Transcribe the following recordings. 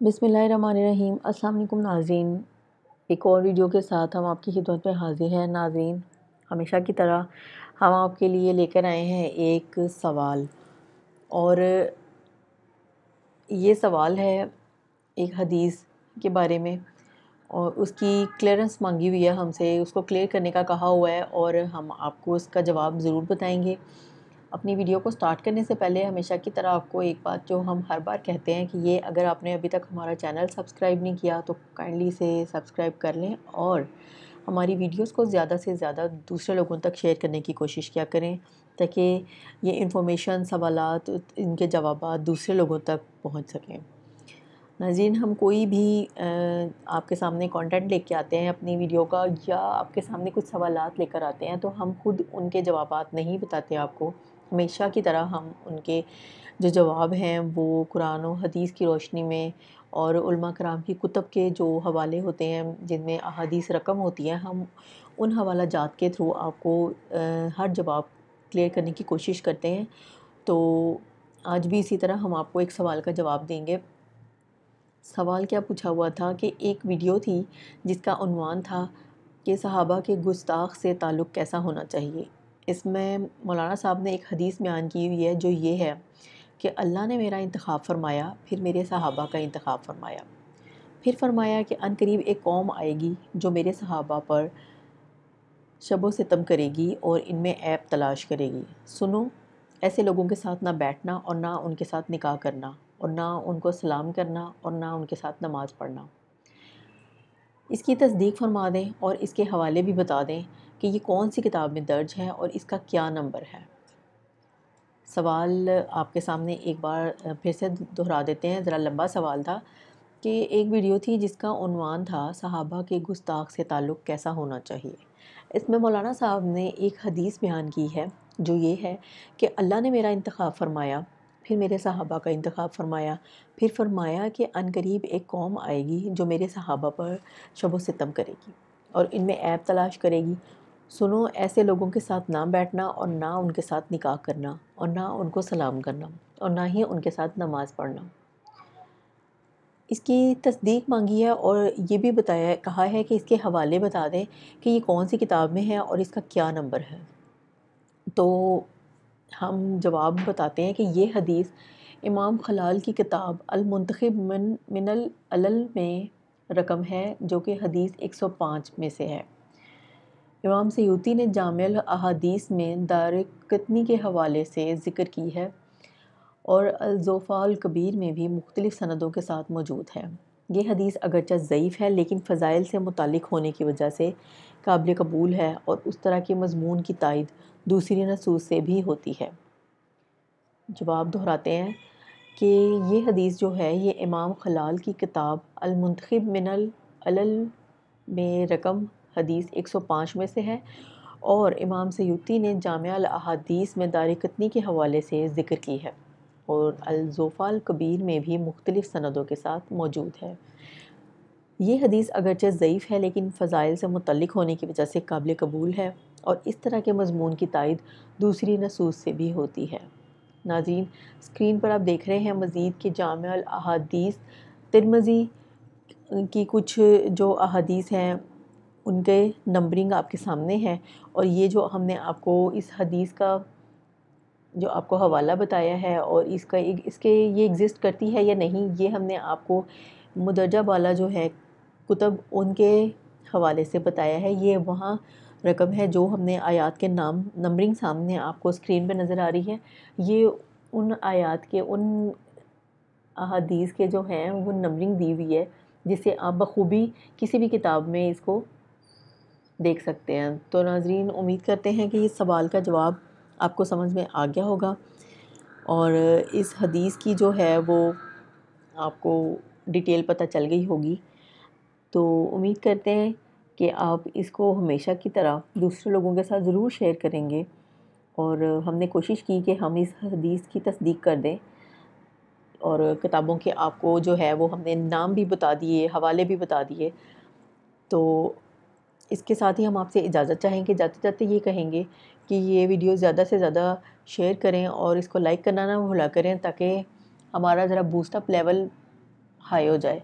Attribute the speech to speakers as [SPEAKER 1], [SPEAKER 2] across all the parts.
[SPEAKER 1] बिस्मिल्लाहिर्रहमानिर्रहीम। अस्सलाम वालेकुम नाज़रीन, एक और वीडियो के साथ हम आपकी खिदमत में हाज़िर हैं। नाज़रीन, हमेशा की तरह हम आपके लिए लेकर आए हैं एक सवाल, और ये सवाल है एक हदीस के बारे में, और उसकी क्लियरेंस मांगी हुई है हमसे, उसको क्लियर करने का कहा हुआ है, और हम आपको उसका जवाब ज़रूर बताएंगे। अपनी वीडियो को स्टार्ट करने से पहले हमेशा की तरह आपको एक बात जो हम हर बार कहते हैं कि ये अगर आपने अभी तक हमारा चैनल सब्सक्राइब नहीं किया तो काइंडली इसे सब्सक्राइब कर लें, और हमारी वीडियोस को ज़्यादा से ज़्यादा दूसरे लोगों तक शेयर करने की कोशिश किया करें, ताकि ये इंफॉर्मेशन, सवालात, इनके जवाबात दूसरे लोगों तक पहुंच सकें। नाज़रीन, हम कोई भी आपके सामने कंटेंट लेके आते हैं अपनी वीडियो का, या आपके सामने कुछ सवालात लेकर आते हैं, तो हम खुद उनके जवाबात नहीं बताते आपको। हमेशा की तरह हम उनके जो जवाब हैं वो कुरान और हदीस की रोशनी में, और उलमा कराम की कुतब के जो हवाले होते हैं जिनमें अहादीस रकम होती हैं, हम उन हवाला जात के थ्रू आपको हर जवाब क्लियर करने की कोशिश करते हैं। तो आज भी इसी तरह हम आपको एक सवाल का जवाब देंगे। सवाल क्या पूछा हुआ था कि एक वीडियो थी जिसका उन्वान था कि सहाबा के गुस्ताख से ताल्लुक़ कैसा होना चाहिए। इसमें मौलाना साहब ने एक हदीस बयान की हुई है, जो ये है कि अल्लाह ने मेरा इंतखाब फरमाया, फिर मेरे सहाबा का इंतखाब फरमाया। फिर फरमाया कि अनकरीब एक कौम आएगी जो मेरे सहाबा पर शब व सितम करेगी और इनमें ऐब तलाश करेगी। सुनो, ऐसे लोगों के साथ ना बैठना, और ना उनके साथ निकाह करना, और ना उनको सलाम करना, और ना उनके साथ नमाज़ पढ़ना। इसकी तस्दीक फरमा दें और इसके हवाले भी बता दें कि ये कौन सी किताब में दर्ज है और इसका क्या नंबर है। सवाल आपके सामने एक बार फिर से दोहरा देते हैं, ज़रा लंबा सवाल था कि एक वीडियो थी जिसका उन्वान था सहाबा के गुस्ताख से ताल्लुक़ कैसा होना चाहिए। इसमें मौलाना साहब ने एक हदीस बयान की है, जो ये है कि अल्लाह ने मेरा इंतखाब फरमाया, फिर मेरे सहाबा का इंतखाब फरमाया, फिर फरमाया कि अनकरीब एक कौम आएगी जो मेरे सहाबा पर शब व सितम करेगी और इनमें ऐब तलाश करेगी। सुनो, ऐसे लोगों के साथ ना बैठना, और ना उनके साथ निकाह करना, और ना उनको सलाम करना, और ना ही उनके साथ नमाज़ पढ़ना। इसकी तस्दीक मांगी है, और ये भी बताया, कहा है कि इसके हवाले बता दें कि ये कौन सी किताब में है और इसका क्या नंबर है। तो हम जवाब बताते हैं कि ये हदीस इमाम खलाल की किताब अल-मुंतखब मिनल अलल में रकम है, जो कि हदीस 105 में से है। इमाम सयूती ने जामिल अहादीस में दारक़ुतनी के हवाले से ज़िक्र की है, और अल-ज़ोफ़ाल कबीर में भी मुख्तलिफ़ सनदों के साथ मौजूद है। ये हदीस अगरचे ज़ईफ़ है, लेकिन फ़ज़ाइल से मुतालिक होने की वजह से काबिल कबूल है, और उस तरह के मज़मून की तायद दूसरी नसूस से भी होती है। जवाब दोहराते हैं कि ये हदीस जो है, ये इमाम खलाल की किताब अल-मुंतखब मिनल अलल में रकम हदीस 105 में से है, और इमाम सयूती ने जामिया अल-अहादीस में दारक़ुतनी के हवाले से ज़िक्र की है, और अल-ज़ोफ़ाल कबीर में भी मुख्तलिफ़ सनदों के साथ मौजूद है। ये हदीस अगरचे ज़ईफ़ है, लेकिन फ़ज़ाइल से मुतल्लिक़ होने की वजह से काबिल कबूल है, और इस तरह के मज़मून की तायद दूसरी नसूस से भी होती है। नाज़रीन, स्क्रीन पर आप देख रहे हैं मज़ीद कि जामिया अल-अहादीस तिरमिज़ी की कुछ जो अहादीस हैं उनके नंबरिंग आपके सामने है, और ये जो हमने आपको इस हदीस का जो आपको हवाला बताया है, और इसके ये एग्ज़िस्ट करती है या नहीं, ये हमने आपको मुदर्जा वाला जो है कुतब, उनके हवाले से बताया है। ये वहाँ रकम है जो हमने आयात के नंबरिंग सामने आपको स्क्रीन पे नज़र आ रही है। ये उन आयात के, उन अहादीस के जो हैं वो नंबरिंग दी हुई है, जिससे आप बखूबी किसी भी किताब में इसको देख सकते हैं। तो नाज़रीन, उम्मीद करते हैं कि इस सवाल का जवाब आपको समझ में आ गया होगा, और इस हदीस की जो है वो आपको डिटेल पता चल गई होगी। तो उम्मीद करते हैं कि आप इसको हमेशा की तरह दूसरे लोगों के साथ ज़रूर शेयर करेंगे, और हमने कोशिश की कि हम इस हदीस की तस्दीक कर दें, और किताबों के आपको जो है वो हमने नाम भी बता दिए, हवाले भी बता दिए। तो इसके साथ ही हम आपसे इजाज़त चाहेंगे, जाते जाते ये कहेंगे कि ये वीडियो ज़्यादा से ज़्यादा शेयर करें, और इसको लाइक करना ना भूला करें, ताकि हमारा ज़रा बूस्ट अप लेवल ہائی ہو جائے.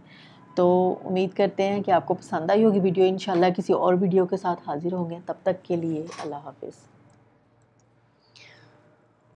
[SPEAKER 1] تو امید کرتے ہیں کہ آپ کو پسند آئی ہوگی ویڈیو. انشاءاللہ کسی اور ویڈیو کے ساتھ حاضر ہوں گے. تب تک کے لیے اللہ حافظ.